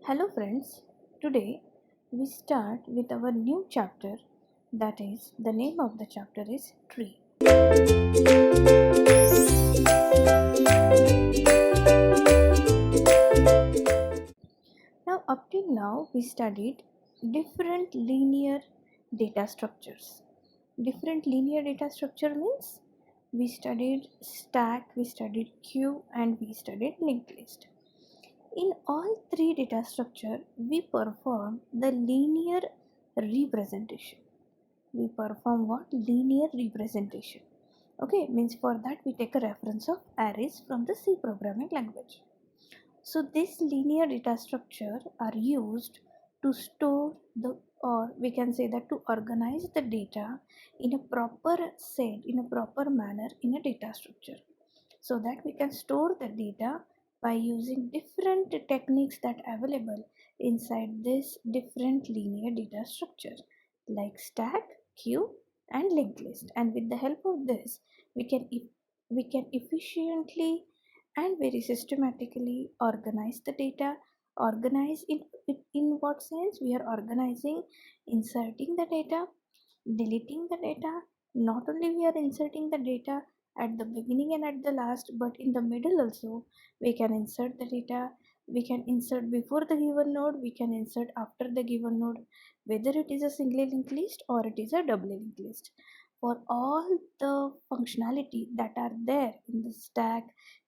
Hello, friends. Today we start with our new chapter. That is, the name of the chapter is Tree. Now, up till now, we studied different linear data structures. Different linear data structure means we studied stack, we studied queue, and we studied linked list. In all three data structure, we perform the linear representation. We perform what? Linear representation. Okay, means for that we take a reference of arrays from the C programming language. So this linear data structure are used to store the, or we can say that to organize the data in a proper set, in a proper manner in a data structure, so that we can store the data by using different techniques that are available inside this different linear data structure like stack, queue, and linked list. And with the help of this, we can efficiently and very systematically organize the data. Organize in what sense? We are organizing, inserting the data, deleting the data. Not only we are inserting the data at the beginning and at the last, but in the middle also we can insert the data. We can insert before the given node, we can insert after the given node, whether it is a single linked list or it is a double linked list. For all the functionality that are there in the stack,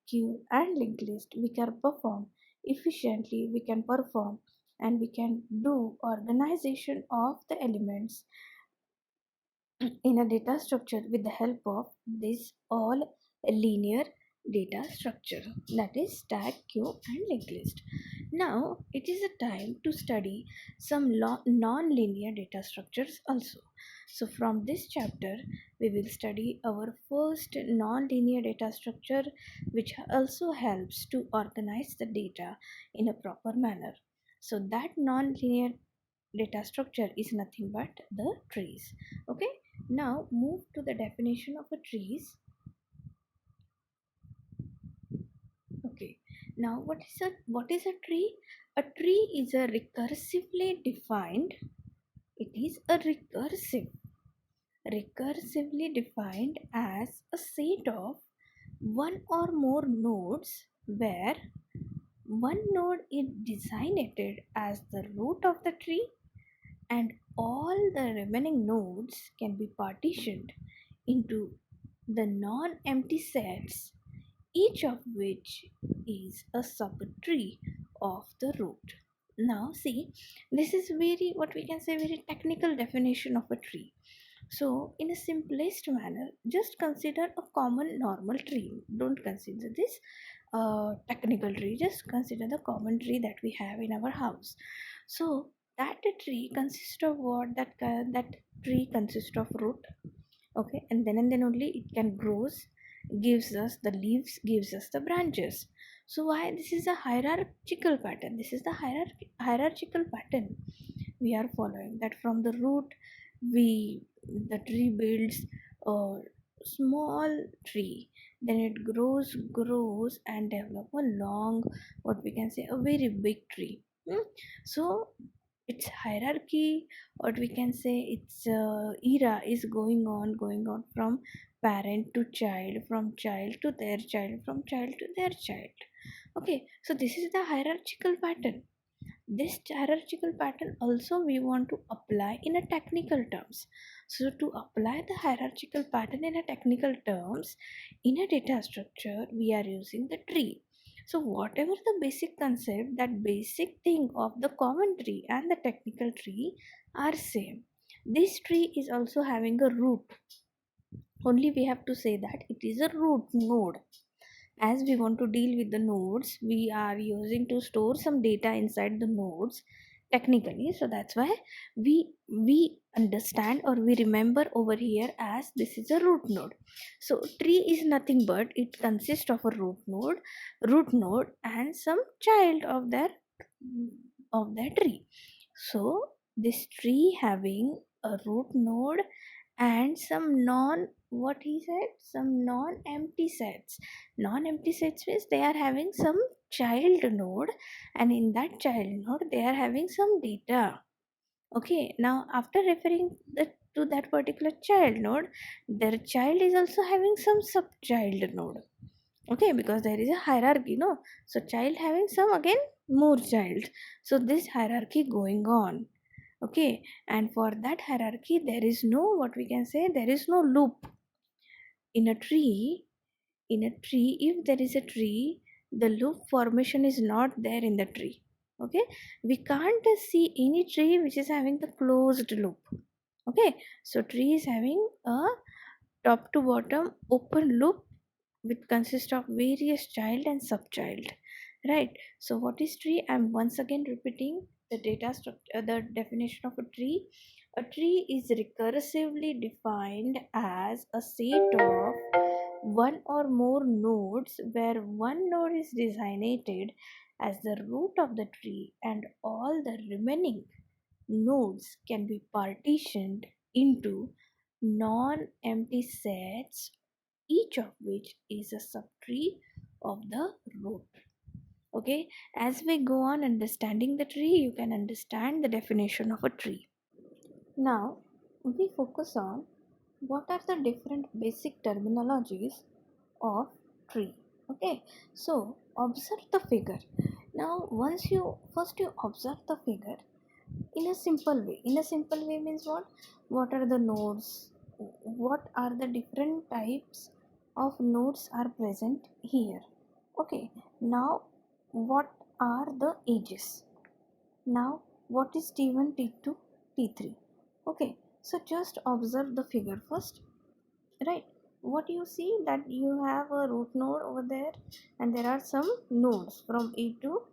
queue, and linked list, we can perform efficiently, we can perform and we can do organization of the elements in a data structure with the help of this all linear data structure, that is stack, queue, and linked list. Now it is a time to study some non-linear data structures also. So from this chapter we will study our first non-linear data structure, which also helps to organize the data in a proper manner. So that non-linear data structure is nothing but the trees. Okay, now move to the definition of a trees. Okay, now what is a tree? A tree is a recursively defined, it is a recursively defined as a set of one or more nodes where one node is designated as the root of the tree, and all the remaining nodes can be partitioned into the non-empty sets, each of which is a subtree of the root. Now see, this is very, what we can say, very technical definition of a tree. So in a simplest manner, just consider a common normal tree. Don't consider this technical tree, just consider the common tree that we have in our house. So that tree consists of what? That tree consists of root. Okay, and then only it can grows, gives us the leaves, gives us the branches. So why this is a hierarchical pattern? This is the hierarchical pattern we are following, that from the root we the tree builds a small tree, then it grows and develop a long, what we can say, a very big tree. So its hierarchy, or we can say its era is going on from parent to child, from child to their child, from child to their child. Okay, so this is the hierarchical pattern. This hierarchical pattern also we want to apply in a technical terms. So to apply the hierarchical pattern in a technical terms in a data structure, we are using the tree. So whatever the basic concept, that basic thing of the common tree and the technical tree are same. This tree is also having a root, only we have to say that it is a root node. As we want to deal with the nodes, we are using to store some data inside the nodes technically. So that's why we understand, or we remember over here as this is a root node. So tree is nothing but it consists of a root node and some child of that tree. So this tree having a root node and some non, what he said, some non-empty sets. Non-empty sets means they are having some child node, and in that child node they are having some data. Okay, now after referring to that particular child node, their child is also having some sub-child node. Okay, because there is a hierarchy, no? So child having some, again more child. So this hierarchy going on. Okay, and for that hierarchy there is no, what we can say, there is no loop. In a tree, if there is a tree, the loop formation is not there in the tree. Okay, we can't see any tree which is having the closed loop. Okay, so tree is having a top to bottom open loop which consists of various child and subchild, right? So what is tree? I'm once again repeating the data structure, the definition of a tree. A tree is recursively defined as a set of one or more nodes where one node is designated as the root of the tree and all the remaining nodes can be partitioned into non-empty sets, each of which is a subtree of the root. Okay, as we go on understanding the tree, you can understand the definition of a tree. Now, we focus on what are the different basic terminologies of tree. Okay, so observe the figure. Now, once you first you observe the figure, in a simple way, means what are the nodes, what are the different types of nodes are present here. Okay, now what are the ages? Now what is t1, t2, t3? Okay, so just observe the figure first, right? What you see, that you have a root node over there and there are some nodes from a to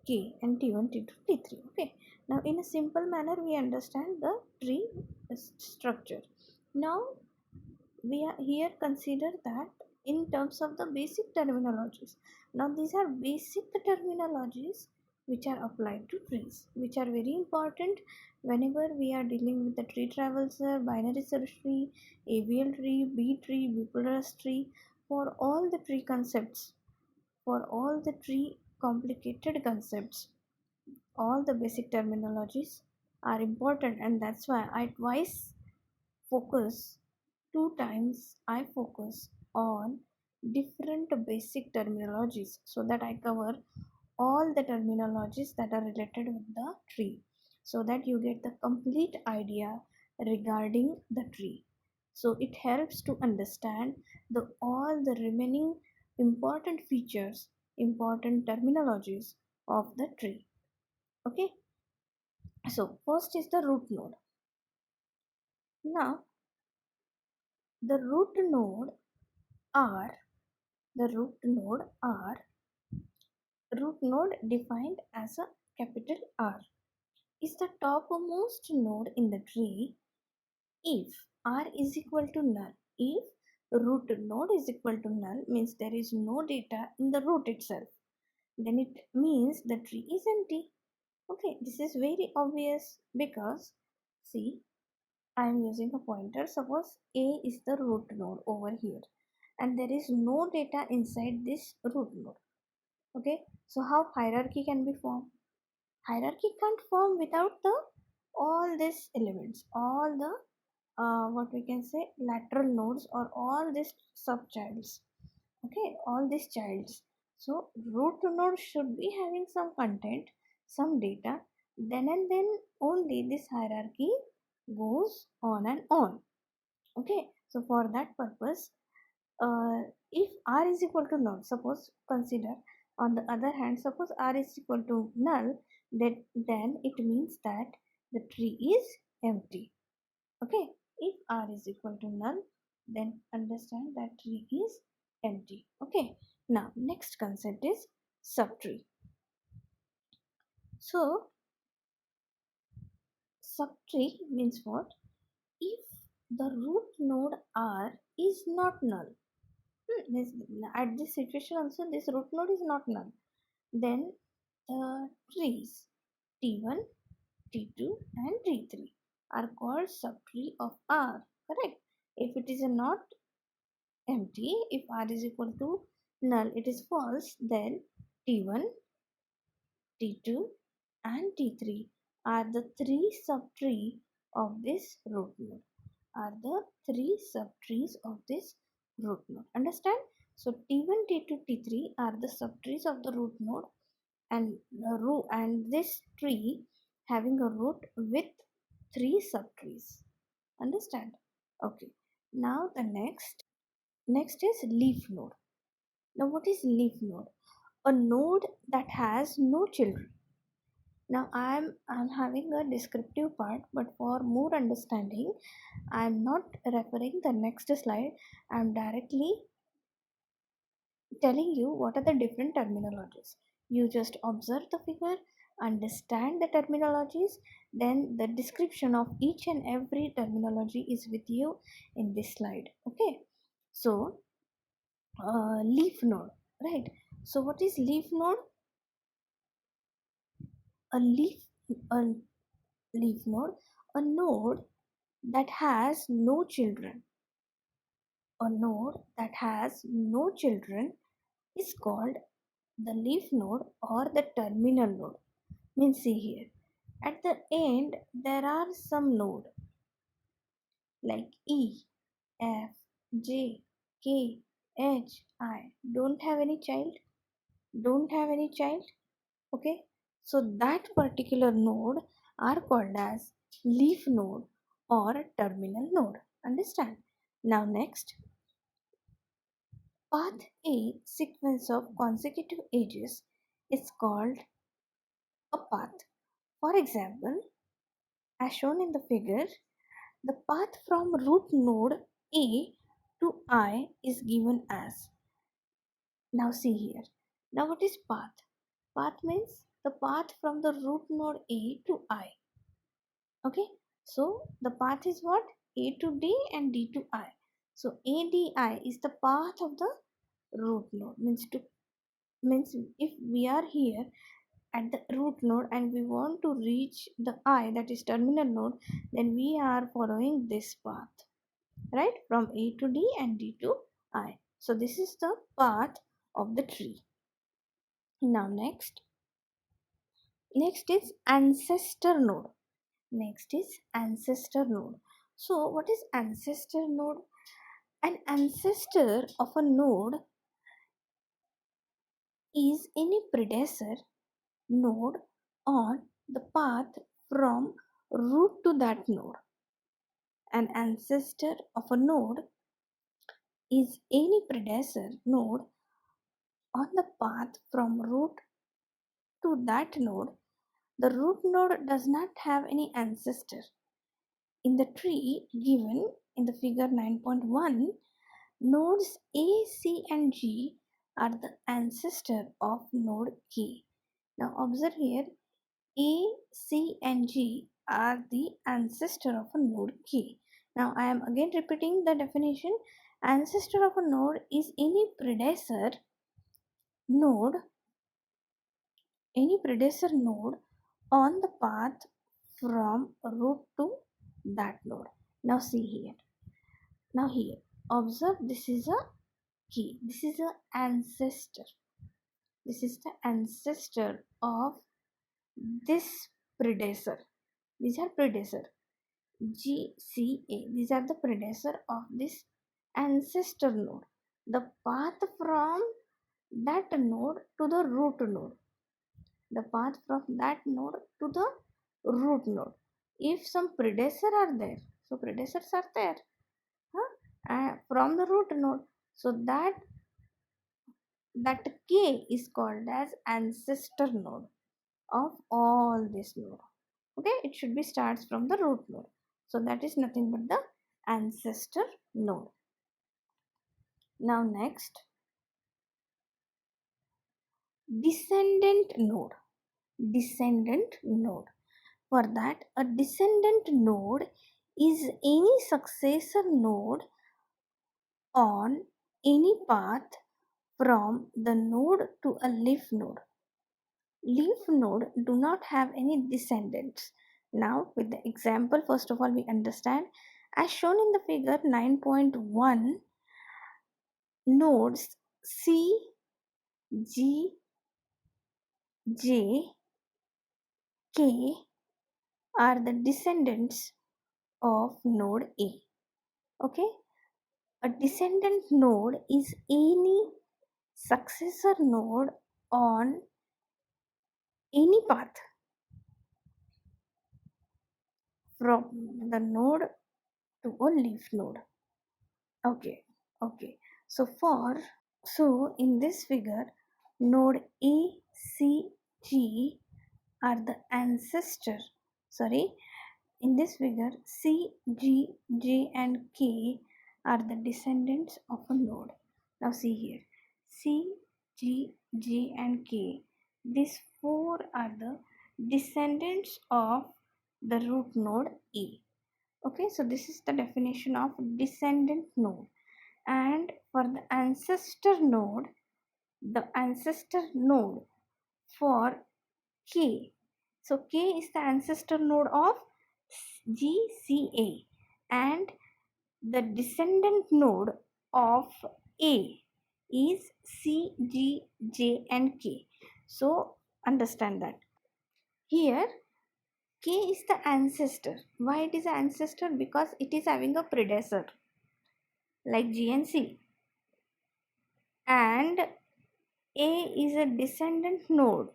k and t1, t2, t3. Okay, now in a simple manner we understand the tree structure. Now we are here consider that in terms of the basic terminologies. Now these are basic terminologies which are applied to trees, which are very important whenever we are dealing with the tree traversal, binary search tree, AVL tree, B tree, bipolar tree. For all the tree concepts, for all the tree complicated concepts, all the basic terminologies are important, and that's why I twice focus, two times I focus on different basic terminologies so that I cover all the terminologies that are related with the tree, so that you get the complete idea regarding the tree. So it helps to understand the all the remaining important features, important terminologies of the tree. Okay, so first is the root node. Now the root node are the root node defined as a capital R is the topmost node in the tree if R is equal to null. If root node is equal to null means there is no data in the root itself, then it means the tree is empty. Okay, this is very obvious because see, I am using a pointer. Suppose A is the root node over here and there is no data inside this root node. Okay, so how hierarchy can be formed? Hierarchy can't form without the all these elements, all the what we can say lateral nodes or all these subchilds. Okay, all these childs. So root node should be having some content, some data. Then and then only this hierarchy goes on and on. Okay, so for that purpose, if R is equal to null, suppose consider on the other hand, suppose R is equal to null, that then it means that the tree is empty. Okay, if R is equal to null, then understand that tree is empty. Okay, now next concept is subtree. So subtree means what? If the root node R is not null, this, at this situation also this root node is not null, then the trees T1, T2 and T3 are called subtree of R. correct? If it is not empty, if r is equal to null, it is false, then t1, t2 and t3 are the three subtree of this root node, are the three subtrees of this root node. Understand? So t1, t2, t3 are the subtrees of the root node, and this tree having a root with three subtrees. Understand? Okay. Now the next is leaf node. Now what is leaf node? A node that has no children. Now I'm having a descriptive part, but for more understanding, I'm not referring the next slide. I'm directly telling you what are the different terminologies. You just observe the figure, understand the terminologies, then the description of each and every terminology is with you in this slide. Okay, so leaf node, right? So what is leaf node? A a leaf node, a node that has no children. A node that has no children is called the leaf node or the terminal node. Means see here, at the end there are some node like E, F, J, K, H, I. Don't have any child. Okay, so that particular node are called as leaf node or terminal node. Understand? Now next, path A sequence of consecutive edges is called a path. For example, as shown in the figure, the path from root node A to I is given as. Now see here. Now what is path? Path means the path from the root node A to I. Okay. So the path is what? A to D and D to I. So ADI is the path of the root node. Means if we are here at the root node and we want to reach the I, that is terminal node, then we are following this path, right, from A to D and D to I. So this is the path of the tree. Now next is ancestor node. Next is ancestor node. So what is ancestor node? An ancestor of a node is any predecessor node on the path from root to that node. An ancestor of a node is any predecessor node on the path from root to that node. The root node does not have any ancestor. In the tree given in the figure 9.1, nodes A, C and G are the ancestor of node K. Now observe here, A, C and G are the ancestor of a node K. Now I am again repeating the definition. Ancestor of a node is node, any predecessor node on the path from root to that node. Now see here. Now here, observe, this is a key. This is a ancestor. This is the ancestor of this predecessor. These are predecessor. G, C, A. These are the predecessor of this ancestor node. The path from that node to the root node. The path from that node to the root node. If some predecessor are there, so predecessors are there, from the root node, so that K is called as ancestor node of all this node. Okay, it should be starts from the root node, so that is nothing but the ancestor node. Now next, descendant node. Descendant node. For that, a descendant node is any successor node on any path from the node to a leaf node. Leaf node do not have any descendants. Now with the example, first of all we understand As shown in the figure 9.1, nodes C, G, J, K are the descendants of node A. Okay, a descendant node is any successor node on any path from the node to a leaf node. Okay, okay. So in this figure, node A, C, G are the ancestor. Sorry, in this figure, C, G, J, and K are the descendants of a node. Now see here, C, G, J, and K. These four are the descendants of the root node A. Okay, so this is the definition of descendant node. And for the ancestor node for K. So K is the ancestor node of GCA, and the descendant node of A is C, G, J, and K. So understand that. Here K is the ancestor. Why it is an ancestor? Because it is having a predecessor like G and C. And A is a descendant node.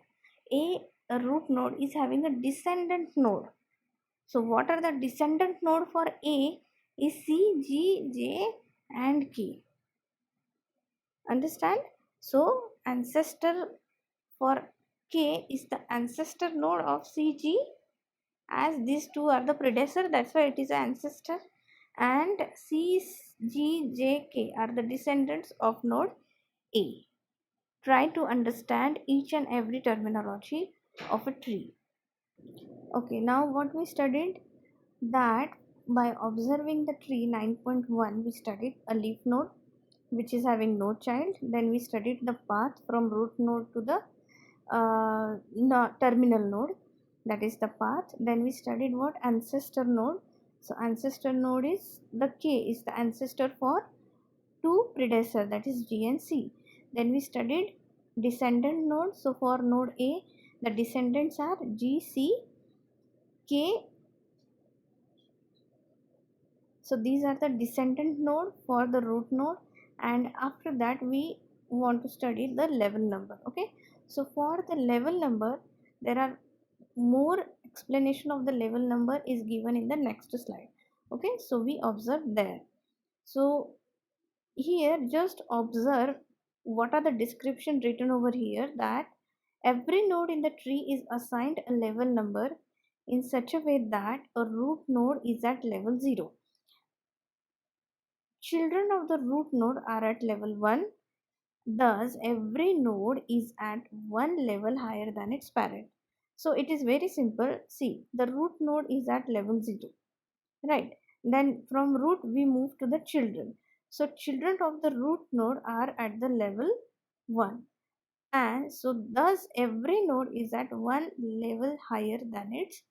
A root node is having a descendant node. So what are the descendant node for A is C, G, J, and K. Understand? So ancestor for K is the ancestor node of C, G, as these two are the predecessor, that's why it is an ancestor, and C, G, J, K are the descendants of node A. Try to understand each and every terminology of a tree. Okay, now what we studied, that by observing the tree 9.1 we studied a leaf node which is having no child. Then we studied the path from root node to the terminal node, that is the path. Then we studied what? Ancestor node. So ancestor node is the K is the ancestor for two predecessor, that is G and C. Then we studied descendant node. So for node A the descendants are G, C, K. So these are the descendant node for the root node, and after that we want to study the level number. Okay, so for the level number there are more explanation of the level number is given in the next slide. Okay, so we observe there. So here just observe what are the description written over here, that every node in the tree is assigned a level number in such a way that a root node is at level 0. Children of the root node are at level 1. Thus, every node is at one level higher than its parent. So, it is very simple. See, the root node is at level 0. Right. Then, from root, we move to the children. So, children of the root node are at the level 1. And so, thus, every node is at one level higher than its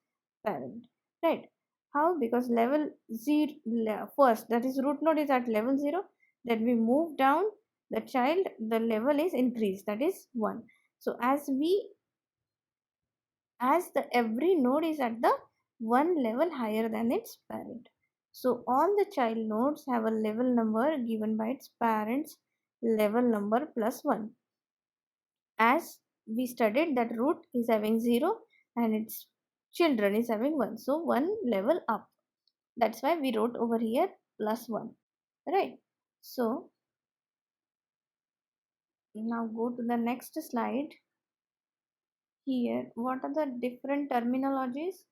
parent. Right. How? Because level 0 first, that is root node is at level 0. Then we move down the child, the level is increased, that is 1. So as the every node is at the one level higher than its parent. So all the child nodes have a level number given by its parents level number plus 1. As we studied that root is having 0 and its children is having 1. So one level up. That's why we wrote over here plus 1. Right. So now go to the next slide. Here, what are the different terminologies?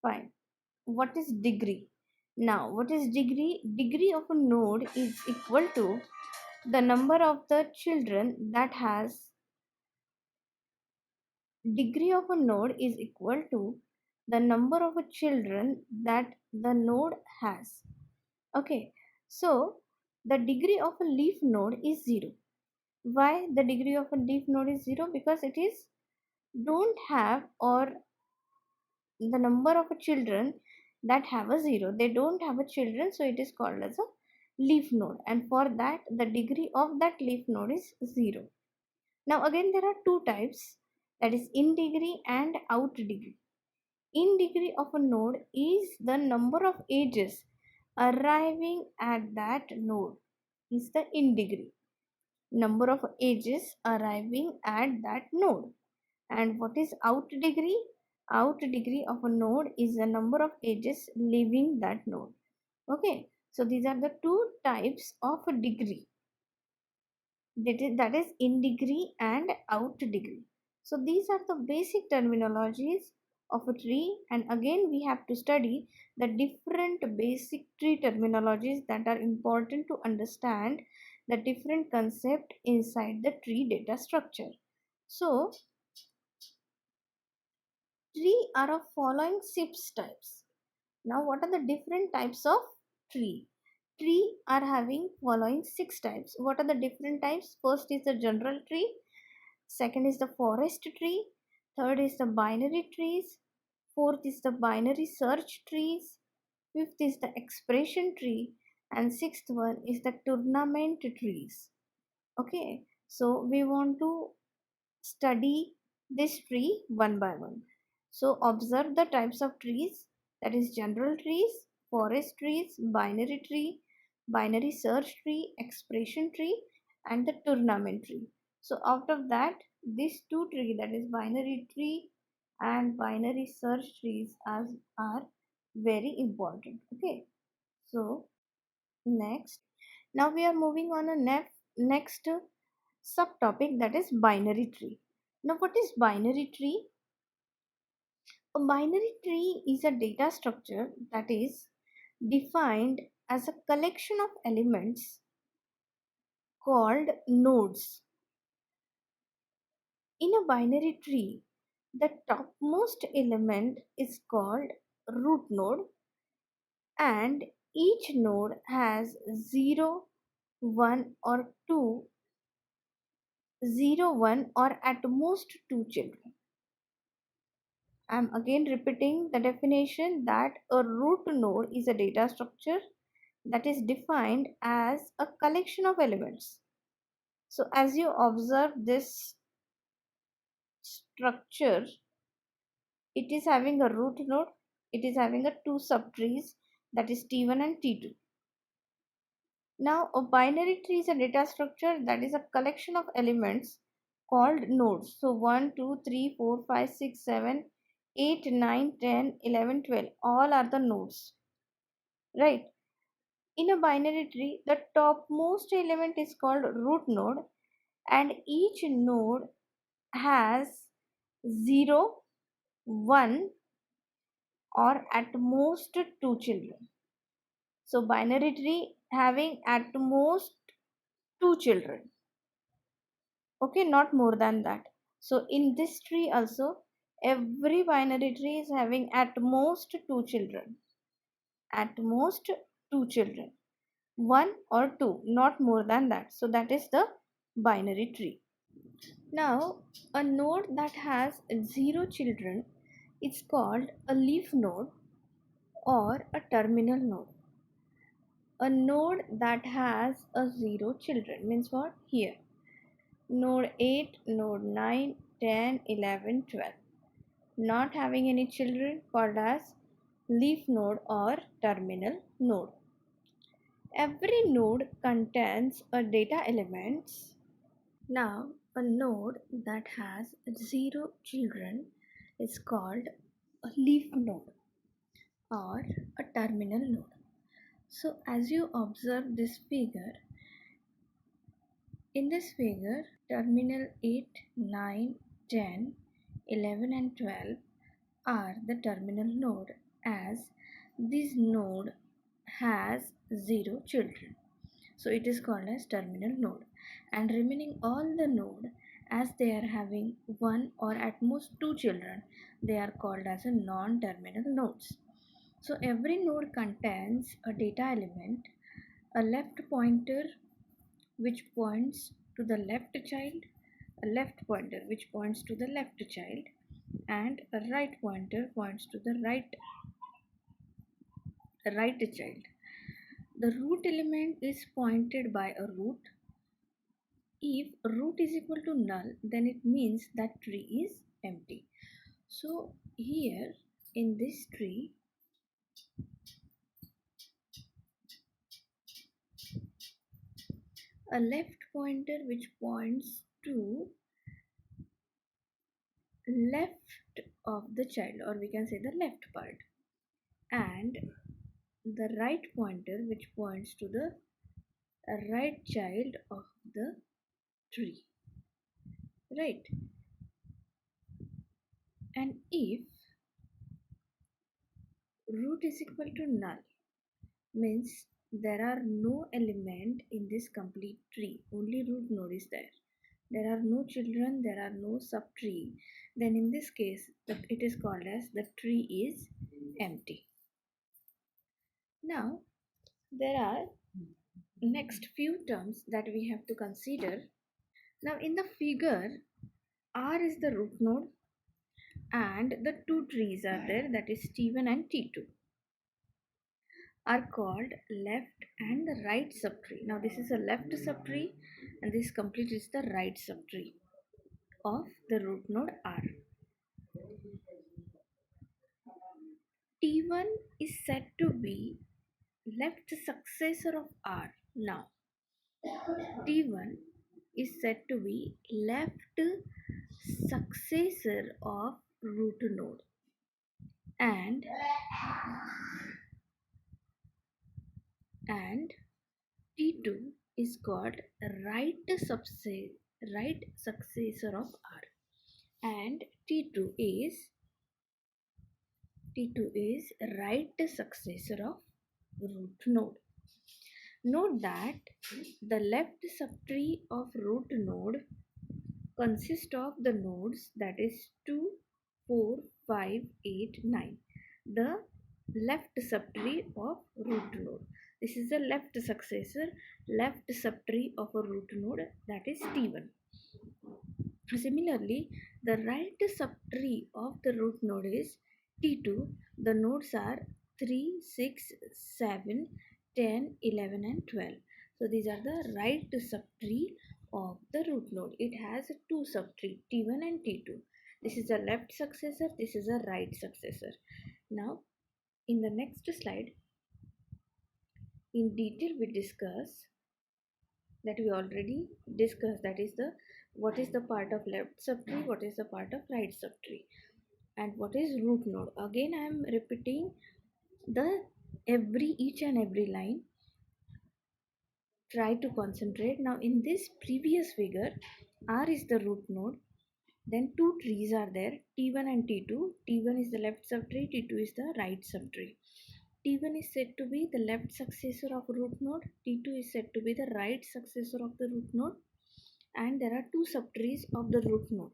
Fine. What is degree? Now, what is degree? Degree of a node is equal to the number of the children that has. Degree of a node is equal to the number of children that the node has. Okay. So, the degree of a leaf node is 0. Why the degree of a leaf node is 0? Because it is don't have, or the number of children that have a 0. They don't have a children, so it is called as a leaf node, and for that the degree of that leaf node is 0. Now again there are two types, that is in degree and out degree. In degree of a node is the number of edges arriving at that node, is the in degree. Number of edges arriving at that node. And what is out degree? Out degree of a node is the number of edges leaving that node. Okay, so these are the two types of a degree, that is in degree and out degree. So these are the basic terminologies of a tree, and again we have to study the different basic tree terminologies that are important to understand the different concept inside the tree data structure. So tree are of following six types. Now what are the different types of tree? Tree are having following six types. What are the different types? First is the general tree, second is the forest tree, third is the binary trees, fourth is the binary search trees, fifth is the expression tree, and sixth one is the tournament trees. Okay, so we want to study this tree one by one. So observe the types of trees, that is general trees, forest trees, binary search tree, expression tree, and the tournament tree. So out of that, these two trees, that is binary tree and binary search trees, are very important. Okay, so next, now we are moving on a next subtopic, that is binary tree. Now what is binary tree? A binary tree is a data structure that is defined as a collection of elements called nodes. In a binary tree, the topmost element is called root node, and each node has 0, 1 or 2, 0, 1 or at most 2 children. I am again repeating the definition that a root node is a data structure that is defined as a collection of elements. So as you observe this structure, it is having a root node, it is having a two subtrees, that is T1 and T2. Now a binary tree is a data structure that is a collection of elements called nodes. So 1, 2, 3, 4, 5, 6, 7, 8, 9, 10, 11, 12, all are the nodes, right? In a binary tree, the topmost element is called root node, and each node has 0, 1 or at most 2 children. So binary tree having at most 2 children. Okay, not more than that. So in this tree also, every binary tree is having at most 2 children. At most 2 children. 1 or 2, not more than that. So that is the binary tree. Now a node that has 0 children is called a leaf node or a terminal node. A node that has a 0 children means what? Here node 8, node 9, 10, 11, 12, not having any children, called as leaf node or terminal node. Every node contains a data elements. Now, a node that has 0 children is called a leaf node or a terminal node. So, as you observe this figure, in this figure, terminal 8, 9, 10, 11 and 12 are the terminal node, as this node has 0 children. So it is called as terminal node, and remaining all the node, as they are having 1 or at most 2 children, they are called as a non-terminal nodes. So every node contains a data element, a left pointer which points to the left child, a left pointer which points to the left child, and a right pointer points to the right right child. The root element is pointed by a root. If root is equal to null, then it means that tree is empty. So here in this tree, a left pointer which points to left of the child, or we can say the left part, and the right pointer which points to the right child of the tree, right? And if root is equal to null, means there are no element in this complete tree, only root node is there. There are no children, there are no subtree. Then in this case, it is called as the tree is empty. Now, there are next few terms that we have to consider. Now, in the figure, R is the root node and the two trees are there, that is T1 and T2, are called left and the right subtree. Now, this is a left subtree and this complete is the right subtree of the root node R. T1 is said to be left successor of R. Now, T1 is said to be left successor of root node, and T2 is called right successor of R, and T2 is right successor of root node. Note that the left subtree of root node consists of the nodes, that is 2, 4, 5, 8, 9. The left subtree of root node. This is the left successor, left subtree of a root node, that is T1. Similarly, the right subtree of the root node is T2. The nodes are 3, 6, 7, 10, 11 and 12. So these are the right subtree of the root node. It has two subtree, T1 and T2. This is a left successor, this is a right successor. Now, in the next slide, in detail we discuss that we already discussed, that is the what is the part of left subtree, what is the part of right subtree, and what is root node. Again I am repeating the each and every line. Try to concentrate. Now in this previous figure, R is the root node, then two trees are there, T1 and T2. T1 is the left subtree, T2 is the right subtree. T1 is said to be the left successor of root node, T2 is said to be the right successor of the root node, and there are two subtrees of the root node,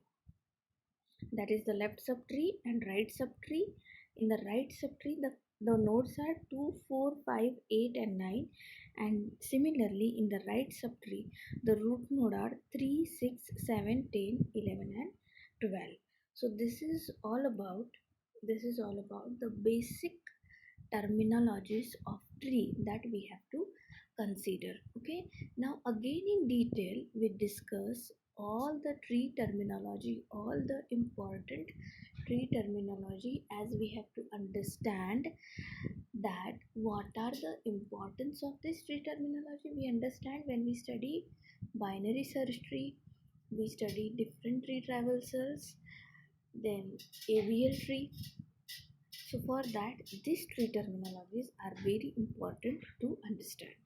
that is the left subtree and right subtree. In the right subtree, the nodes are 2, 4, 5, 8 and 9, and similarly in the right subtree the root node are 3, 6, 7, 10, 11 and 12. So this is all about the basic terminologies of tree that we have to consider. Okay, now again in detail we discuss all the tree terminology, all the important tree terminology, as we have to understand that what are the importance of this tree terminology. We understand when we study binary search tree, we study different tree traversals, then AVL tree. So for that, these three terminologies are very important to understand.